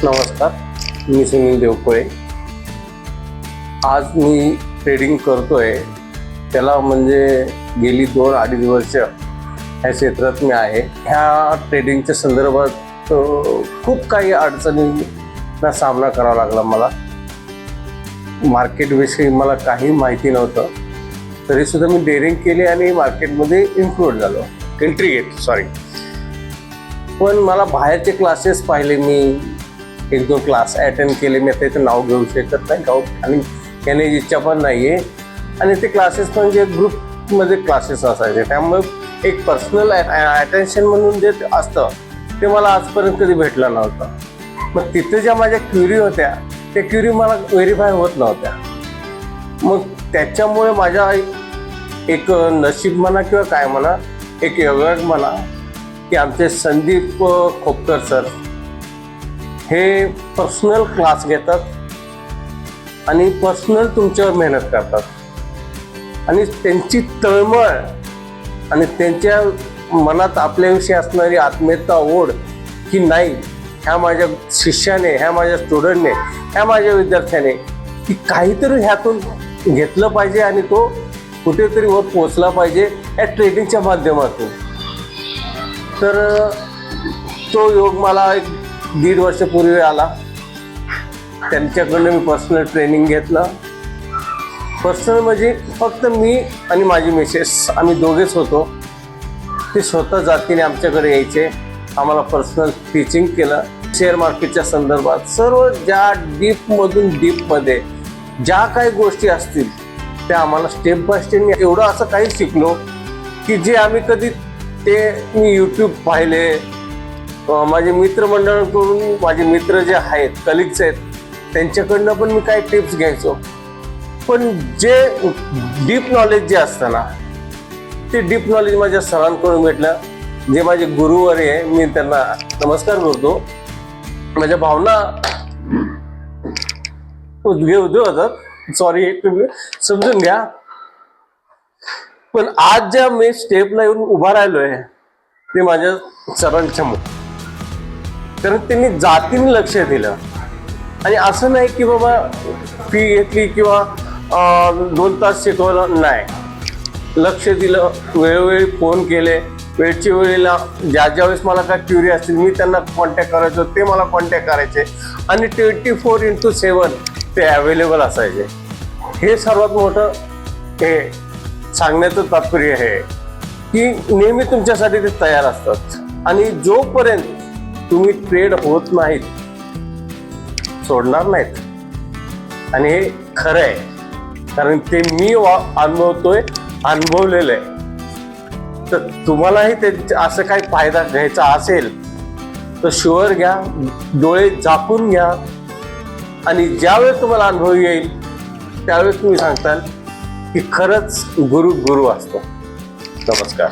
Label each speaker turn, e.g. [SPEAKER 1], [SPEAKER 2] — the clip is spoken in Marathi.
[SPEAKER 1] नमस्कार, मी सुनील देवकोळे. आज मी ट्रेडिंग करतोय. त्याला म्हणजे गेली 2-2.5 वर्ष ह्या क्षेत्रात मी आहे. ह्या ट्रेडिंगच्या संदर्भात खूप काही अडचणींना सामना करावा लागला मला. मार्केटविषयी मला काही माहिती नव्हतं, तरीसुद्धा मी डेअरिंग केली आणि मार्केटमध्ये इन्क्लूड झालो, एंट्री घेतली सॉरी. पण मला बाहेरचे क्लासेस पाहिले, मी 1-2 क्लास अटेंड केले. मी आता इथं नाव घेऊ शकत नाही आणि घेण्याची इच्छा पण नाही आहे. आणि ते क्लासेस म्हणजे ग्रुपमध्ये क्लासेस असायचे, त्यामुळे एक पर्सनल अटेन्शन म्हणून जे असतं ते मला आजपर्यंत कधी भेटलं नव्हतं. मग तिथे ज्या माझ्या क्युरी होत्या त्या क्युरी मला व्हेरीफाय होत नव्हत्या. मग त्याच्यामुळे माझ्या एक नशीब म्हणा किंवा काय म्हणा, एक योगायोग म्हणा की आमचे संदीप खोपकर सर हे पर्सनल क्लास घेतात आणि पर्सनल तुमच्यावर मेहनत करतात. आणि त्यांची तळमळ आणि त्यांच्या मनात आपल्याविषयी असणारी आत्मीयता, ओढ की नाही ह्या माझ्या शिष्याने, ह्या माझ्या स्टुडंटने, ह्या माझ्या विद्यार्थ्याने की काहीतरी ह्यातून घेतलं पाहिजे आणि तो कुठेतरी वर पोचला पाहिजे या ट्रेडिंगच्या माध्यमातून. तर तो योग मला 1.5 वर्षापूर्वी आला. त्यांच्याकडनं मी पर्सनल ट्रेनिंग घेतलं. पर्सनल म्हणजे फक्त मी आणि माझी मिसेस, आम्ही दोघेच होतो. ते स्वतः जातीने आमच्याकडे यायचे, आम्हाला पर्सनल टीचिंग केलं. शेअर मार्केटच्या संदर्भात सर्व ज्या डीपमधून डीपमध्ये ज्या काही गोष्टी असतील त्या आम्हाला स्टेप बाय स्टेप एवढं असं काही शिकलो की जे आम्ही कधी ते मी यूट्यूब पाहिले, माझे मित्रमंडळाकडून, माझे मित्र जे आहेत, कलिग्स आहेत, त्यांच्याकडनं पण मी काही टिप्स घ्यायचो. पण जे डीप नॉलेज जे असतं ना, ते डीप नॉलेज माझ्या सरांकडून भेटलं, जे माझे गुरुवर आहे. मी त्यांना नमस्कार करतो. माझ्या भावना होतात, सॉरी, एक समजून घ्या. पण आज ज्या मी स्टेपला येऊन उभा राहिलोय ते माझ्या सरांच्यामुळे. कारण त्यांनी जातीने लक्ष दिलं आणि असं नाही की बाबा फी घेतली किंवा 2 तास शिकवलं, नाही, लक्ष दिलं. वेळोवेळी फोन केले, वेळच्या वेळेला ज्या वेळेस मला काय क्युरी असतील मी त्यांना कॉन्टॅक्ट करायचो, ते मला कॉन्टॅक्ट करायचे आणि 24x7 ते अवेलेबल असायचे. हे सर्वात मोठं हे सांगण्याचं तात्पर्य आहे की नेहमी तुमच्यासाठी ते तयार असतात. आणि जोपर्यंत तुम्ही ट्रेड होत नाहीत, सोडणार नाहीत. आणि हे खरं आहे, कारण ते मी अनुभवतोय, अनुभवलेलं आहे. तर तुम्हालाही ते असं काही फायदा घ्यायचा असेल तर शुअर घ्या, डोळे झाकून घ्या आणि ज्यावेळेस तुम्हाला अनुभव येईल त्यावेळेस तुम्ही सांगताल की खरंच गुरु असतो. नमस्कार.